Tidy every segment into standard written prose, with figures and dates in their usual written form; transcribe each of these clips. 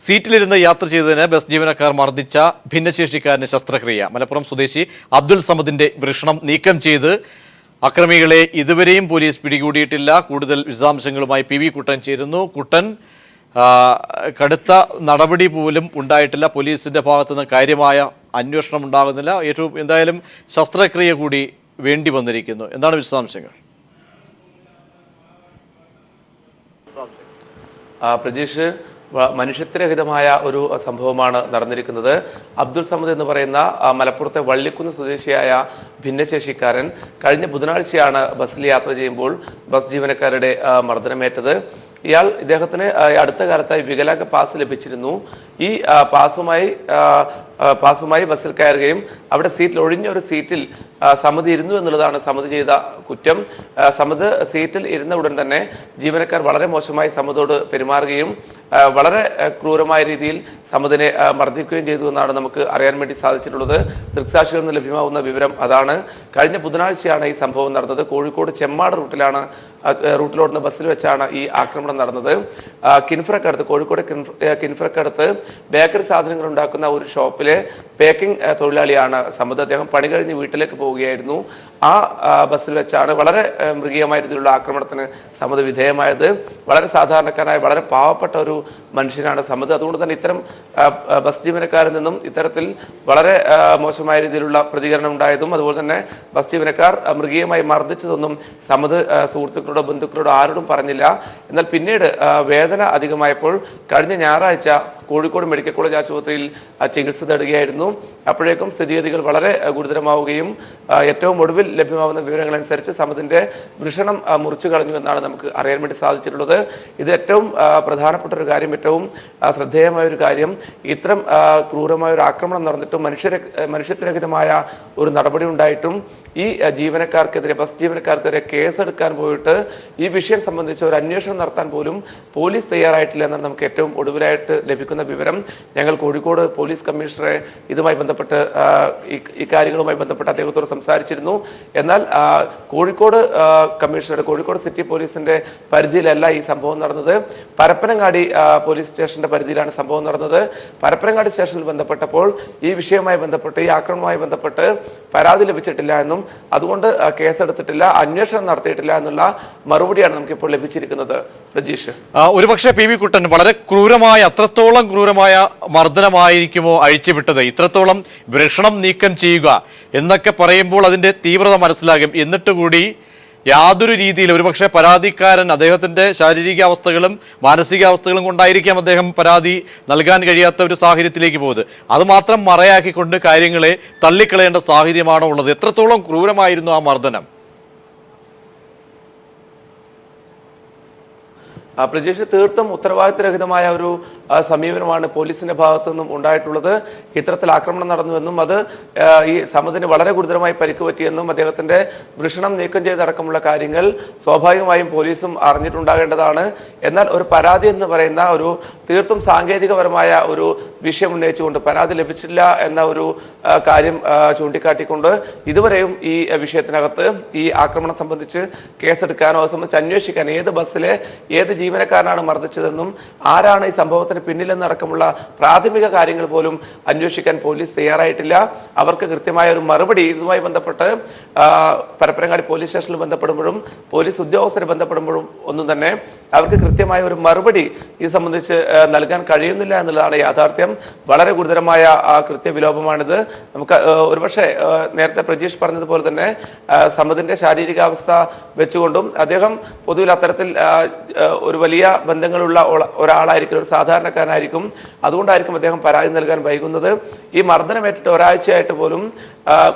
സീറ്റിലിരുന്ന് യാത്ര ചെയ്തതിന് ബസ് ജീവനക്കാർ മർദ്ദിച്ച ഭിന്നശേഷിക്കാരന് ശസ്ത്രക്രിയ. മലപ്പുറം സ്വദേശി അബ്ദുൽ സമദിന്റെ വൃഷണം നീക്കം ചെയ്ത് അക്രമികളെ ഇതുവരെയും പോലീസ് പിടികൂടിയിട്ടില്ല. കൂടുതൽ വിശദാംശങ്ങളുമായി പി വി കുട്ടൻ ചേരുന്നു. കുട്ടൻ, കടുത്ത നടപടി പോലും ഉണ്ടായിട്ടില്ല. പോലീസിന്റെ ഭാഗത്തുനിന്ന് കാര്യമായ അന്വേഷണം ഉണ്ടാകുന്നില്ല. എന്തായാലും ശസ്ത്രക്രിയ കൂടി വേണ്ടി വന്നിരിക്കുന്നു. എന്താണ് വിശദാംശങ്ങൾ? പ്രജീഷ്, മനുഷ്യത്വരഹിതമായ ഒരു സംഭവമാണ് നടന്നിരിക്കുന്നത്. അബ്ദുൾ സമദ് എന്ന് പറയുന്ന മലപ്പുറത്തെ വള്ളിക്കുന്ന് സ്വദേശിയായ ഭിന്നശേഷിക്കാരൻ കഴിഞ്ഞ ബുധനാഴ്ചയാണ് ബസ്സിൽ യാത്ര ചെയ്യുമ്പോൾ ബസ് ജീവനക്കാരുടെ മർദ്ദനമേറ്റത്. ഇദ്ദേഹത്തിന് അടുത്ത കാലത്തായി വികലാംഗ പാസ് ലഭിച്ചിരുന്നു. ഈ പാസുമായി ബസ്സിൽ കയറുകയും അവിടെ ഒഴിഞ്ഞ ഒരു സീറ്റിൽ സമദ് ഇരുന്നു എന്നുള്ളതാണ് സമദ് ചെയ്ത കുറ്റം. സമദ് സീറ്റിൽ ഇരുന്ന ഉടൻ തന്നെ ജീവനക്കാർ വളരെ മോശമായി സമദോട് പെരുമാറുകയും വളരെ ക്രൂരമായ രീതിയിൽ സമദിനെ മർദ്ദിക്കുകയും ചെയ്തു എന്നാണ് നമുക്ക് അറിയാൻ വേണ്ടി സാധിച്ചിട്ടുള്ളത്. ദൃക്സാക്ഷികളിൽ നിന്ന് ലഭ്യമാവുന്ന വിവരം അതാണ്. കഴിഞ്ഞ ബുധനാഴ്ചയാണ് ഈ സംഭവം നടന്നത്. കോഴിക്കോട് ചെമ്മാട് റൂട്ടിലോടുന്ന ബസ്സിൽ വെച്ചാണ് ഈ ആക്രമണം നടന്നത്. കോഴിക്കോട് കിൻഫ്രക്കടുത്ത് ബേക്കറി സാധനങ്ങൾ ഉണ്ടാക്കുന്ന ഒരു ഷോപ്പിലെ പേക്കിംഗ് തൊഴിലാളിയാണ് സമദ്. അദ്ദേഹം പണി കഴിഞ്ഞ് വീട്ടിലേക്ക് പോവുകയായിരുന്നു. ആ ബസ്സിൽ വെച്ചാണ് വളരെ മൃഗീയമായ രീതിയിലുള്ള ആക്രമണത്തിന് സമദ് വിധേയമായത്. വളരെ സാധാരണക്കാരായ വളരെ പാവപ്പെട്ട ഒരു മനുഷ്യനാണ് സമദ്. അതുകൊണ്ട് തന്നെ ഇത്തരം ബസ് ജീവനക്കാരിൽ നിന്നും ഇത്തരത്തിൽ വളരെ മോശമായ രീതിയിലുള്ള പ്രതികരണം ഉണ്ടായതും അതുപോലെ തന്നെ ബസ് ജീവനക്കാർ മൃഗീയമായി മർദ്ദിച്ചതൊന്നും സമദ് സുഹൃത്തുക്കളോടോ ബന്ധുക്കളോടോ ആരോടും പറഞ്ഞില്ല. എന്നാൽ പിന്നീട് വേദന അധികമായപ്പോൾ കഴിഞ്ഞ ഞായറാഴ്ച കോഴിക്കോട് മെഡിക്കൽ കോളേജ് ആശുപത്രിയിൽ ചികിത്സ തേടുകയായിരുന്നു. അപ്പോഴേക്കും സ്ഥിതിഗതികൾ വളരെ ഗുരുതരമാവുകയും ഏറ്റവും ഒടുവിൽ ലഭ്യമാവുന്ന വിവരങ്ങളനുസരിച്ച് സമദിന്റെ വൃഷണം മുറിച്ചു കളഞ്ഞു എന്നാണ് നമുക്ക് അറിയാൻ വേണ്ടി സാധിച്ചിട്ടുള്ളത്. ഇത് ഏറ്റവും പ്രധാനപ്പെട്ട ഒരു കാര്യം, ഏറ്റവും ശ്രദ്ധേയമായ ഒരു കാര്യം, ഇത്തരം ക്രൂരമായ ഒരു ആക്രമണം നടന്നിട്ടും മനുഷ്യത്വരഹിതമായ ഒരു നടപടി ഉണ്ടായിട്ടും ഈ ബസ് ജീവനക്കാർക്കെതിരെ കേസെടുക്കാൻ പോയിട്ട് ഈ വിഷയം സംബന്ധിച്ച് ഒരു അന്വേഷണം നടത്താൻ പോലും പോലീസ് തയ്യാറായിട്ടില്ല എന്നാണ് നമുക്ക് ഏറ്റവും ഒടുവിലായിട്ട് ലഭിക്കുന്ന വിവരം. ഞങ്ങൾ കോഴിക്കോട് പോലീസ് കമ്മീഷണറെ ഇതുമായി ബന്ധപ്പെട്ട് ഈ കാര്യങ്ങളുമായി ബന്ധപ്പെട്ട് അദ്ദേഹത്തോട് സംസാരിച്ചിരുന്നു. എന്നാൽ കോഴിക്കോട് സിറ്റി പോലീസിന്റെ പരിധിയിലല്ല ഈ സംഭവം നടന്നത്. പരപ്പനങ്ങാടി പോലീസ് സ്റ്റേഷന്റെ പരിധിയിലാണ് സംഭവം നടന്നത്. പരപ്പനങ്ങാടി സ്റ്റേഷനിൽ ബന്ധപ്പെട്ടപ്പോൾ ഈ വിഷയവുമായി ബന്ധപ്പെട്ട് ഈ ആക്രമണവുമായി ബന്ധപ്പെട്ട് പരാതി ലഭിച്ചിട്ടില്ല എന്നും അതുകൊണ്ട് കേസെടുത്തിട്ടില്ല, അന്വേഷണം നടത്തിയിട്ടില്ല എന്നുള്ള മറുപടിയാണ് നമുക്കിപ്പോൾ ലഭിച്ചിരിക്കുന്നത്. പ്രജീഷ്, ഒരുപക്ഷെ പി വി കുട്ടൻ, വളരെ അത്രത്തോളം ക്രൂരമായ മർദ്ദനമായിരിക്കുമോ അഴിച്ചുവിട്ടത്? ഇത്രത്തോളം വൃഷണം നീക്കം ചെയ്യുക എന്നൊക്കെ പറയുമ്പോൾ അതിന്റെ തീവ്രത മനസ്സിലാകും. എന്നിട്ട് കൂടി യാതൊരു രീതിയിൽ ഒരുപക്ഷെ പരാതിക്കാരൻ അദ്ദേഹത്തിന്റെ ശാരീരിക അവസ്ഥകളും മാനസികാവസ്ഥകളും കൊണ്ടായിരിക്കാം അദ്ദേഹം പരാതി നൽകാൻ കഴിയാത്ത ഒരു സാഹചര്യത്തിലേക്ക് പോകുന്നത്. അത് മാത്രം മറയാക്കിക്കൊണ്ട് കാര്യങ്ങളെ തള്ളിക്കളയേണ്ട സാഹചര്യമാണോ ഉള്ളത്? എത്രത്തോളം ക്രൂരമായിരുന്നു ആ മർദ്ദനം? പ്രജീഷ്, തീർത്തും ഉത്തരവാദിത്തരഹിതമായ ഒരു സമീപനമാണ് പോലീസിന്റെ ഭാഗത്തു നിന്നും ഉണ്ടായിട്ടുള്ളത്. ഇത്തരത്തിൽ ആക്രമണം നടന്നുവെന്നും അത് ഈ സമദിന് വളരെ ഗുരുതരമായി പരിക്ക് പറ്റിയെന്നും അദ്ദേഹത്തിന്റെ വൃഷണം നീക്കം ചെയ്തടക്കമുള്ള കാര്യങ്ങൾ സ്വാഭാവികമായും പോലീസും അറിഞ്ഞിട്ടുണ്ടാകേണ്ടതാണ്. എന്നാൽ ഒരു പരാതി എന്ന് പറയുന്ന ഒരു തീർത്തും സാങ്കേതികപരമായ ഒരു വിഷയം ഉന്നയിച്ചുകൊണ്ട് പരാതി ലഭിച്ചില്ല എന്ന ഒരു കാര്യം ചൂണ്ടിക്കാട്ടിക്കൊണ്ട് ഇതുവരെയും ഈ വിഷയത്തിനകത്ത് ഈ ആക്രമണം സംബന്ധിച്ച് കേസെടുക്കാനോ അത് സംബന്ധിച്ച് അന്വേഷിക്കാൻ ഏത് ബസ്സിലെ ഏത് ജീവനക്കാരനാണ് മർദ്ദിച്ചതെന്നും ആരാണ് ഈ സംഭവത്തിന് പിന്നിലെന്നടക്കമുള്ള പ്രാഥമിക കാര്യങ്ങൾ പോലും അന്വേഷിക്കാൻ പോലീസ് തയ്യാറായിട്ടില്ല. അവർക്ക് കൃത്യമായ ഒരു മറുപടി ഇതുമായി ബന്ധപ്പെട്ട് പരപ്പനങ്ങാടി പോലീസ് സ്റ്റേഷനിൽ ബന്ധപ്പെടുമ്പോഴും പോലീസ് ഉദ്യോഗസ്ഥരെ ബന്ധപ്പെടുമ്പോഴും ഒന്നും തന്നെ അവർക്ക് കൃത്യമായ ഒരു മറുപടി ഇത് സംബന്ധിച്ച് നൽകാൻ കഴിയുന്നില്ല എന്നുള്ളതാണ് യാഥാർത്ഥ്യം. വളരെ ഗുരുതരമായ കൃത്യവിലോപമാണിത്. നമുക്ക് ഒരുപക്ഷെ നേരത്തെ പ്രജീഷ് പറഞ്ഞതുപോലെ തന്നെ സമദിന്റെ ശാരീരികാവസ്ഥ വെച്ചുകൊണ്ടും അദ്ദേഹം പൊതുവിൽ അത്തരത്തിൽ ഒരു വലിയ ബന്ധങ്ങളുള്ള ഒരാളായിരിക്കും, ഒരു സാധാരണക്കാരനായിരിക്കും. അതുകൊണ്ടായിരിക്കും അദ്ദേഹം പരാതി നൽകാൻ വൈകുന്നത്. ഈ മർദ്ദനമേറ്റിട്ട് ഒരാഴ്ചയായിട്ട് പോലും,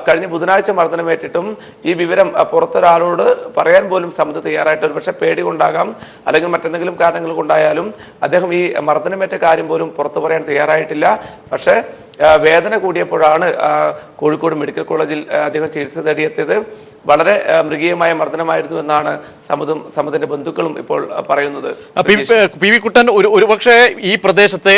കഴിഞ്ഞ ബുധനാഴ്ച മർദ്ദനമേറ്റിട്ടും ഈ വിവരം പുറത്തൊരാളോട് പറയാൻ പോലും സമദ് തയ്യാറായിട്ട്, ഒരു പക്ഷേ പേടി കൊണ്ടാകാം അല്ലെങ്കിൽ മറ്റെന്തെങ്കിലും കാരണങ്ങൾ കൊണ്ടായാലും അദ്ദേഹം ഈ മർദ്ദനമേറ്റ കാര്യം പോലും പുറത്തു പറയാൻ തയ്യാറായിട്ടില്ല. പക്ഷേ വേദന കൂടിയപ്പോഴാണ് കോഴിക്കോട് മെഡിക്കൽ കോളേജിൽ അദ്ദേഹം ചികിത്സ തേടിയെത്തിയത്. വളരെ മൃഗീയമായ മർദ്ദനമായിരുന്നു എന്നാണ് സമതിന്റെ ബന്ധുക്കളും ഇപ്പോൾ പറയുന്നത്. പി വി കുട്ടൻ ഒരുപക്ഷെ ഈ പ്രദേശത്തെ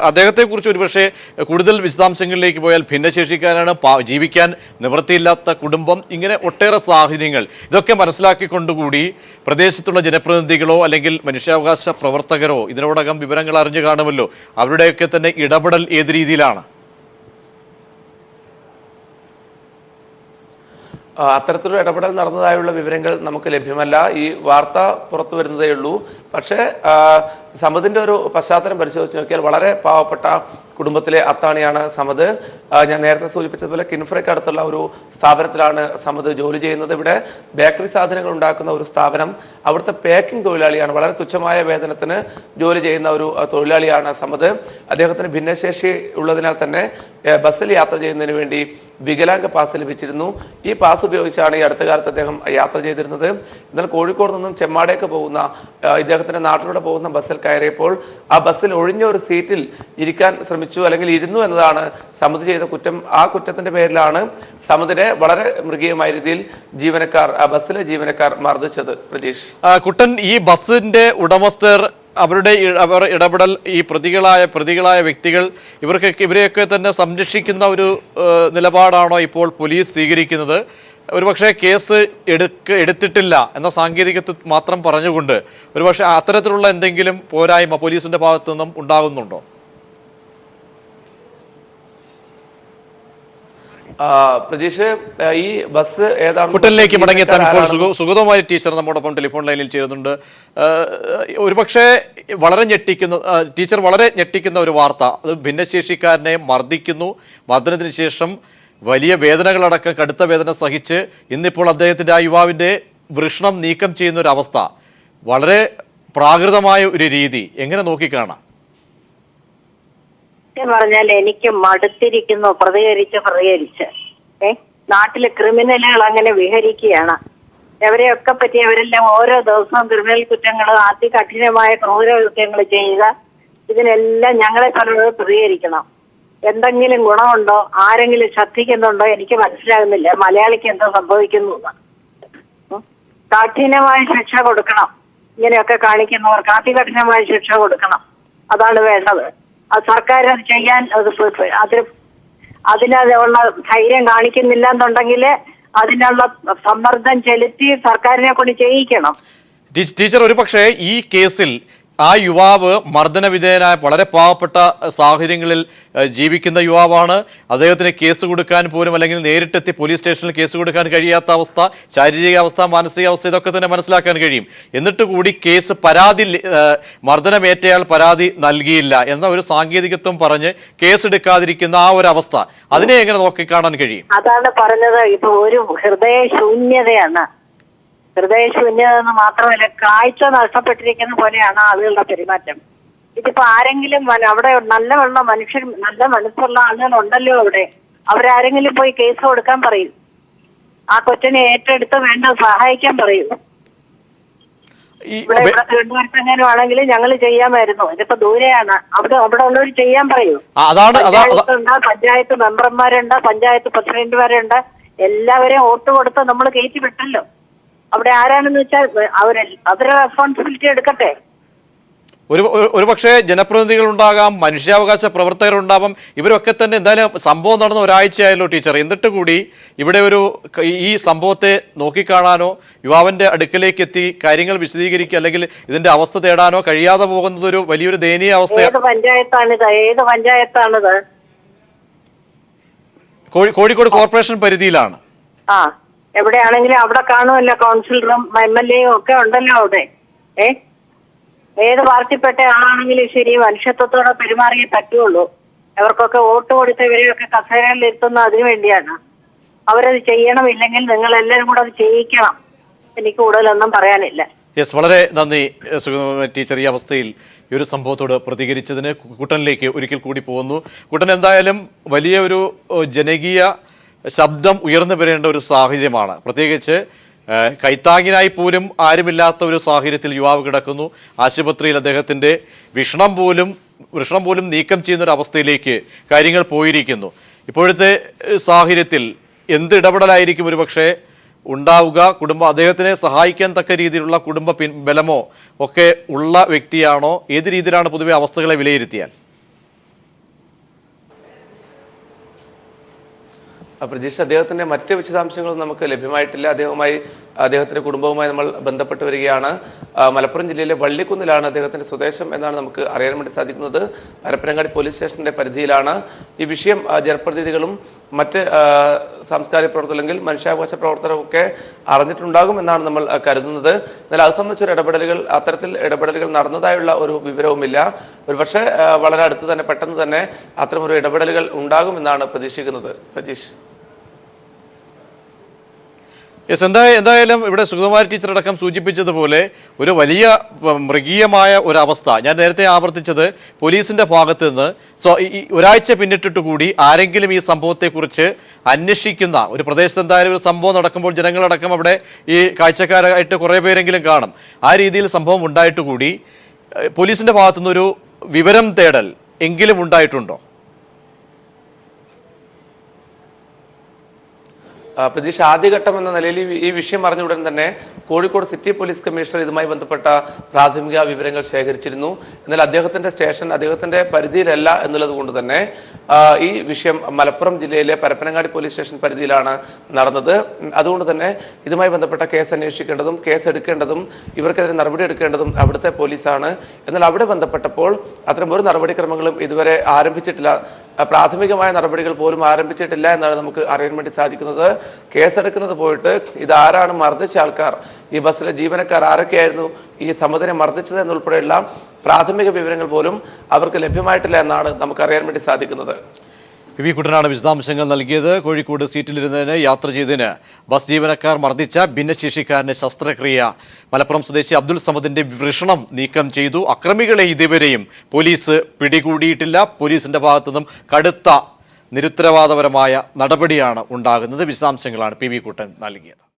അദ്ദേഹത്തെ കുറിച്ച് ഒരുപക്ഷെ കൂടുതൽ വിശദാംശങ്ങളിലേക്ക് പോയാൽ ഭിന്നശേഷിക്കാരാണ്, ജീവിക്കാൻ നിവൃത്തിയില്ലാത്ത കുടുംബം, ഇങ്ങനെ ഒട്ടേറെ സാഹചര്യങ്ങൾ ഇതൊക്കെ മനസ്സിലാക്കിക്കൊണ്ടുകൂടി പ്രദേശത്തുള്ള ജനപ്രതിനിധികളോ അല്ലെങ്കിൽ മനുഷ്യാവകാശ പ്രവർത്തകരോ ഇതിനോടകം വിവരങ്ങൾ അറിഞ്ഞു കാണുമല്ലോ, അവരുടെയൊക്കെ തന്നെ ഇടപെടൽ ഏത് രീതിയിലാണ്? അത്തരത്തിലൊരു ഇടപെടൽ നടന്നതായുള്ള വിവരങ്ങൾ നമുക്ക് ലഭ്യമല്ല. ഈ വാർത്ത പുറത്തു വരുന്നതേ ഉള്ളൂ. പക്ഷേ സമതിന്റെ ഒരു പശ്ചാത്തലം പരിശോധിച്ച് നോക്കിയാൽ വളരെ പാവപ്പെട്ട കുടുംബത്തിലെ അത്താണിയാണ് സമത്. ഞാൻ നേരത്തെ സൂചിപ്പിച്ചതുപോലെ കിൻഫ്രയ്ക്ക് അടുത്തുള്ള ഒരു സ്ഥാപനത്തിലാണ് സമത് ജോലി ചെയ്യുന്നത്. ഇവിടെ ബേക്കറി സാധനങ്ങൾ ഉണ്ടാക്കുന്ന ഒരു സ്ഥാപനം. അവിടുത്തെ പാക്കിംഗ് തൊഴിലാളിയാണ്. വളരെ തുച്ഛമായ വേതനത്തിന് ജോലി ചെയ്യുന്ന ഒരു തൊഴിലാളിയാണ് സമത്. അദ്ദേഹത്തിന് ഭിന്നശേഷി ഉള്ളതിനാൽ തന്നെ ബസ്സിൽ യാത്ര ചെയ്യുന്നതിന് വേണ്ടി വികലാംഗ പാസ് ലഭിച്ചിരുന്നു. ഈ പാസ് ഉപയോഗിച്ചാണ് ഈ അടുത്ത കാലത്ത് അദ്ദേഹം യാത്ര ചെയ്തിരുന്നത്. എന്നാൽ കോഴിക്കോട് നിന്നും ചെമ്മാടേക്ക് പോകുന്ന ഇദ്ദേഹത്തിന്റെ നാട്ടിലൂടെ പോകുന്ന ബസ്സിൽ കയറിയപ്പോൾ ആ ബസ്സിൽ ഒഴിഞ്ഞ ഒരു സീറ്റിൽ ഇരിക്കാൻ ശ്രമിച്ചു, അല്ലെങ്കിൽ ഇരുന്നു എന്നതാണ് സമത് ചെയ്ത കുറ്റം. ആ കുറ്റത്തിന്റെ പേരിലാണ് സമതിനെ വളരെ മൃഗീയമായ രീതിയിൽ ബസ്സിലെ ജീവനക്കാർ മർദ്ദിച്ചത്. പ്രതീഷ് കുട്ടൻ, ഈ ബസ്സിന്റെ ഉടമസ്ഥർ അവർ ഇടപെടൽ, ഈ പ്രതികളായ വ്യക്തികൾ ഇവരെയൊക്കെ തന്നെ സംരക്ഷിക്കുന്ന ഒരു നിലപാടാണോ ഇപ്പോൾ പോലീസ് സ്വീകരിക്കുന്നത്? ഒരുപക്ഷെ കേസ് എടുത്തിട്ടില്ല എന്ന സാങ്കേതികത്വം മാത്രം പറഞ്ഞുകൊണ്ട് ഒരുപക്ഷെ അത്തരത്തിലുള്ള എന്തെങ്കിലും പോരായ്മ പോലീസിന്റെ ഭാഗത്തു നിന്നും ഉണ്ടാകുന്നുണ്ടോ? പ്രതീഷ്, ഈ ബസ് ഏതാണ്? കുട്ടനിലേക്ക് മടങ്ങിയെത്താൻ ഇപ്പോൾ സുഗതകുമാരി ടീച്ചർ നമ്മോടൊപ്പം ടെലിഫോൺ ലൈനിൽ ചേരുന്നുണ്ട്. ഒരുപക്ഷെ ടീച്ചർ വളരെ ഞെട്ടിക്കുന്ന ഒരു വാർത്ത, അത് ഭിന്നശേഷിക്കാരനെ മർദ്ദനത്തിന് ശേഷം വലിയ വേദനകളടക്കം കടുത്ത വേദന സഹിച്ച് ഇന്നിപ്പോൾ അദ്ദേഹത്തിൻ്റെ ആ യുവാവിൻ്റെ വൃഷണം നീക്കം ചെയ്യുന്ന ഒരു അവസ്ഥ, വളരെ പ്രാകൃതമായ ഒരു രീതി എങ്ങനെ നോക്കിക്കാണാം? പറഞ്ഞാൽ എനിക്ക് മടുത്തിരിക്കുന്നു പ്രതികരിച്ച് നാട്ടിലെ ക്രിമിനലുകൾ അങ്ങനെ വിഹരിക്കുകയാണ്. അവരെയൊക്കെ പറ്റി അവരെല്ലാം ഓരോ ദിവസവും ക്രിമിനൽ കുറ്റങ്ങൾ, അതികഠിനമായ ക്രൂര കുറ്റങ്ങൾ ചെയ്യുക. ഇതിനെല്ലാം ഞങ്ങളെ പലരോട് പ്രതികരിക്കണം. എന്തെങ്കിലും ഗുണമുണ്ടോ? ആരെങ്കിലും ശ്രദ്ധിക്കുന്നുണ്ടോ? എനിക്ക് മനസ്സിലാകുന്നില്ല മലയാളിക്ക് എന്തോ സംഭവിക്കുന്നു. കഠിനമായ ശിക്ഷ കൊടുക്കണം. ഇങ്ങനെയൊക്കെ കാണിക്കുന്നവർക്ക് അതികഠിനമായ ശിക്ഷ കൊടുക്കണം. അതാണ് വേണ്ടത്. സർക്കാർ അത് ചെയ്യാൻ അതിനുള്ള ധൈര്യം കാണിക്കുന്നില്ല എന്നുണ്ടെങ്കിൽ അതിനുള്ള സമ്മർദ്ദം ചെലുത്തി സർക്കാരിനെ കൊണ്ട് ചെയ്യിക്കണം. ടീച്ചർ, ഒരുപക്ഷെ ഈ കേസിൽ ആ യുവാവ് മർദ്ദനവിധേയനായ വളരെ പാവപ്പെട്ട സാഹചര്യങ്ങളിൽ ജീവിക്കുന്ന യുവാവാണ്. അദ്ദേഹത്തിന് കേസ് കൊടുക്കാൻ പോലും, അല്ലെങ്കിൽ നേരിട്ടെത്തി പോലീസ് സ്റ്റേഷനിൽ കേസ് കൊടുക്കാൻ കഴിയാത്ത അവസ്ഥ, ശാരീരികാവസ്ഥ, മാനസികാവസ്ഥ, ഇതൊക്കെ തന്നെ മനസ്സിലാക്കാൻ കഴിയും. എന്നിട്ട് കൂടി മർദ്ദനമേറ്റയാൾ പരാതി നൽകിയില്ല എന്ന ഒരു സാങ്കേതികത്വം പറഞ്ഞ് കേസെടുക്കാതിരിക്കുന്ന ആ ഒരു അവസ്ഥ, അതിനെ എങ്ങനെ നോക്കിക്കാണാൻ കഴിയും? അതാണ് പറഞ്ഞത്. ഇപ്പൊ ഒരു ഹൃദയശൂന്യതയാണ്. ഹൃദയശൂന്യതെന്ന് മാത്രമല്ല, കാഴ്ച നഷ്ടപ്പെട്ടിരിക്കുന്ന പോലെയാണ് ആളുകളുടെ പെരുമാറ്റം. ഇതിപ്പോ ആരെങ്കിലും അവിടെ നല്ല മനസ്സുള്ള ആളുകളുണ്ടല്ലോ അവിടെ, അവരാരെങ്കിലും പോയി കേസ് കൊടുക്കാൻ പറയും. ആ കൊച്ചിനെ ഏറ്റെടുത്ത് വേണ്ട സഹായിക്കാൻ പറയും. ഇവിടെ തിരുവനന്തപുരത്തെങ്ങാനും ആണെങ്കിൽ ഞങ്ങൾ ചെയ്യാമായിരുന്നു. ഇതിപ്പോ ദൂരെയാണ്. അവിടെ ഉള്ളവർ ചെയ്യാൻ പറയൂ. പഞ്ചായത്ത് മെമ്പർമാരുണ്ട്, പഞ്ചായത്ത് പ്രസിഡന്റുമാരുണ്ട്, എല്ലാവരെയും വോട്ട് കൊടുത്ത് നമ്മൾ കയറ്റി വിട്ടല്ലോ. അവിടെ ആരാണെന്ന് വെച്ചാൽ അവരുടെ റെസ്പോൺസിബിലിറ്റി എടുക്കട്ടെ. ഒരുപക്ഷെ ജനപ്രതിനിധികൾ ഉണ്ടാകാം, മനുഷ്യാവകാശ പ്രവർത്തകരുണ്ടാവാം, ഇവരൊക്കെ തന്നെ എന്തായാലും സംഭവം നടന്ന ഒരാഴ്ചയായല്ലോ ടീച്ചർ. എന്നിട്ട് കൂടി ഇവിടെ ഈ സംഭവത്തെ നോക്കിക്കാണാനോ യുവാവിന്റെ അടുക്കലേക്ക് എത്തി കാര്യങ്ങൾ വിശദീകരിക്കുക, അല്ലെങ്കിൽ ഇതിന്റെ അവസ്ഥ തേടാനോ കഴിയാതെ പോകുന്നത് ഒരു വലിയൊരു ദയനീയ അവസ്ഥയാണ്. ഏത് പഞ്ചായത്താണിത്? കോഴിക്കോട് കോർപ്പറേഷൻ പരിധിയിലാണ്. എവിടെയാണെങ്കിലും അവിടെ കാണുമല്ലോ കൗൺസിലറും MLA ഒക്കെ ഉണ്ടല്ലോ അവിടെ. ഏത് പാർട്ടിപ്പെട്ട ആളാണെങ്കിലും ശരി, മനുഷ്യത്വത്തോടെ പെരുമാറിയേ പറ്റുള്ളൂ. അവർക്കൊക്കെ വോട്ട് കൊടുത്ത് ഇവരെയൊക്കെ കസേരയിൽ എത്തുന്ന അതിനു വേണ്ടിയാണ്. അവരത് ചെയ്യണം, ഇല്ലെങ്കിൽ നിങ്ങൾ എല്ലാവരും കൂടെ അത് ചെയ്യിക്കണം. എനിക്ക് കൂടുതലൊന്നും പറയാനില്ല. യെസ്, വളരെ നന്ദി ടീച്ചർ. ഈ അവസ്ഥയിൽ ഈ ഒരു സംഭവത്തോട് പ്രതികരിച്ചതിന് കുട്ടനിലേക്ക് ഒരിക്കൽ കൂടി പോകുന്നു. കുട്ടൻ, എന്തായാലും വലിയ ഒരു ജനകീയ ശബ്ദം ഉയർന്നു വരേണ്ട ഒരു സാഹചര്യമാണ്. പ്രത്യേകിച്ച് കൈത്താങ്ങിനായി പോലും ആരുമില്ലാത്ത ഒരു സാഹചര്യത്തിൽ യുവാവ് കിടക്കുന്നു. ആശുപത്രിയിൽ അദ്ദേഹത്തിൻ്റെ വിഷണം പോലും വൃഷണം പോലും നീക്കം ചെയ്യുന്ന ഒരു അവസ്ഥയിലേക്ക് കാര്യങ്ങൾ പോയിരിക്കുന്നു. ഇപ്പോഴത്തെ സാഹചര്യത്തിൽ എന്ത് ഇടപെടലായിരിക്കും ഒരുപക്ഷെ ഉണ്ടാവുക? അദ്ദേഹത്തിനെ സഹായിക്കാൻ തക്ക രീതിയിലുള്ള കുടുംബ ബലമോ ഒക്കെ ഉള്ള വ്യക്തിയാണോ? ഏത് രീതിയിലാണ് പൊതുവെ അവസ്ഥകളെ വിലയിരുത്തിയാൽ? പ്രതീക്ഷ അദ്ദേഹത്തിന്റെ മറ്റ് വിശദാംശങ്ങൾ നമുക്ക് ലഭ്യമായിട്ടില്ല. അദ്ദേഹത്തിന്റെ കുടുംബവുമായി നമ്മൾ ബന്ധപ്പെട്ട് വരികയാണ്. മലപ്പുറം ജില്ലയിലെ വള്ളിക്കുന്നിലാണ് അദ്ദേഹത്തിന്റെ സ്വദേശം എന്നാണ് നമുക്ക് അറിയാൻ വേണ്ടി സാധിക്കുന്നത്. പരപ്പനങ്ങാടി പോലീസ് സ്റ്റേഷന്റെ പരിധിയിലാണ്. ഈ വിഷയം ജനപ്രതിനിധികളും മറ്റ് സാംസ്കാരിക പ്രവർത്തകർ അല്ലെങ്കിൽ മനുഷ്യാവകാശ പ്രവർത്തകരും ഒക്കെ അറിഞ്ഞിട്ടുണ്ടാകും എന്നാണ് നമ്മൾ കരുതുന്നത്. എന്നാൽ അത് സംബന്ധിച്ചൊരു അത്തരത്തിൽ ഇടപെടലുകൾ നടന്നതായുള്ള ഒരു വിവരവുമില്ല. ഒരുപക്ഷെ വളരെ അടുത്ത് തന്നെ പെട്ടെന്ന് തന്നെ അത്തരമൊരു ഇടപെടലുകൾ ഉണ്ടാകുമെന്നാണ് പ്രതീക്ഷിക്കുന്നത്. പ്രജീഷ്. എന്തായാലും ഇവിടെ സുഗതകുമാരി ടീച്ചർ അടക്കം സൂചിപ്പിച്ചതുപോലെ ഒരു വലിയ മൃഗീയമായ ഒരവസ്ഥ. ഞാൻ നേരത്തെ ആവർത്തിച്ചത് പോലീസിന്റെ ഭാഗത്ത് നിന്ന് ഒരാഴ്ച പിന്നിട്ടിട്ട് കൂടി ആരെങ്കിലും ഈ സംഭവത്തെക്കുറിച്ച് അന്വേഷിക്കുന്ന ഒരു പ്രദേശത്ത് എന്തായാലും ഒരു സംഭവം നടക്കുമ്പോൾ ജനങ്ങളടക്കം അവിടെ ഈ കാഴ്ചക്കാരായിട്ട് കുറേ പേരെങ്കിലും കാണും. ആ രീതിയിൽ സംഭവം ഉണ്ടായിട്ട് കൂടി പോലീസിന്റെ ഭാഗത്തുനിന്നൊരു വിവരം തേടൽ എങ്കിലും ഉണ്ടായിട്ടുണ്ടോ? പ്രതീക്ഷ, ആദ്യഘട്ടം എന്ന നിലയിൽ ഈ വിഷയം അറിഞ്ഞ ഉടൻ തന്നെ കോഴിക്കോട് സിറ്റി പോലീസ് കമ്മീഷണർ ഇതുമായി ബന്ധപ്പെട്ട പ്രാഥമിക വിവരങ്ങൾ ശേഖരിച്ചിരുന്നു. എന്നാൽ അദ്ദേഹത്തിന്റെ പരിധിയിലല്ല എന്നുള്ളത് കൊണ്ട് തന്നെ ഈ വിഷയം മലപ്പുറം ജില്ലയിലെ പരപ്പനങ്ങാടി പോലീസ് സ്റ്റേഷൻ പരിധിയിലാണ് നടന്നത്. അതുകൊണ്ട് തന്നെ ഇതുമായി ബന്ധപ്പെട്ട കേസ് അന്വേഷിക്കേണ്ടതും കേസ് എടുക്കേണ്ടതും ഇവർക്കെതിരെ നടപടി എടുക്കേണ്ടതും അവിടുത്തെ പോലീസാണ്. എന്നാൽ അവിടെ ബന്ധപ്പെട്ടപ്പോൾ അത്തരം ഒരു നടപടിക്രമങ്ങളും ഇതുവരെ ആരംഭിച്ചിട്ടില്ല. പ്രാഥമികമായ നടപടികൾ പോലും ആരംഭിച്ചിട്ടില്ല എന്നാണ് നമുക്ക് അറിയാൻ വേണ്ടി സാധിക്കുന്നത്. കേസെടുക്കുന്നത് പോയിട്ട് ഇതാരാണ് മർദ്ദിച്ച ആൾക്കാർ, ഈ ബസ്സിലെ ജീവനക്കാർ ആരൊക്കെയായിരുന്നു ഈ സമുദ്രം മർദ്ദിച്ചത് എന്നുൾപ്പെടെയുള്ള പ്രാഥമിക വിവരങ്ങൾ പോലും അവർക്ക് ലഭ്യമായിട്ടില്ല എന്നാണ് നമുക്കറിയാൻ വേണ്ടി സാധിക്കുന്നത്. പി കുട്ടനാണ് വിശദാംശങ്ങൾ നൽകിയത്. കോഴിക്കോട് സീറ്റിലിരുന്നതിന് യാത്ര ചെയ്തതിന് ബസ് ജീവനക്കാർ മർദ്ദിച്ച ഭിന്നശേഷിക്കാരന്റെ ശസ്ത്രക്രിയ മലപ്പുറം സ്വദേശി അബ്ദുൽ സമദിന്റെ വൃഷണം നീക്കം ചെയ്തു. അക്രമികളെ ഇതുവരെയും പോലീസ് പിടികൂടിയിട്ടില്ല. പോലീസിന്റെ ഭാഗത്തുനിന്നും കടുത്ത നിരുത്തരവാദപരമായ നടപടിയാണ് ഉണ്ടാകുന്നത്. വിശദാംശങ്ങളാണ് പി കുട്ടൻ നൽകിയത്.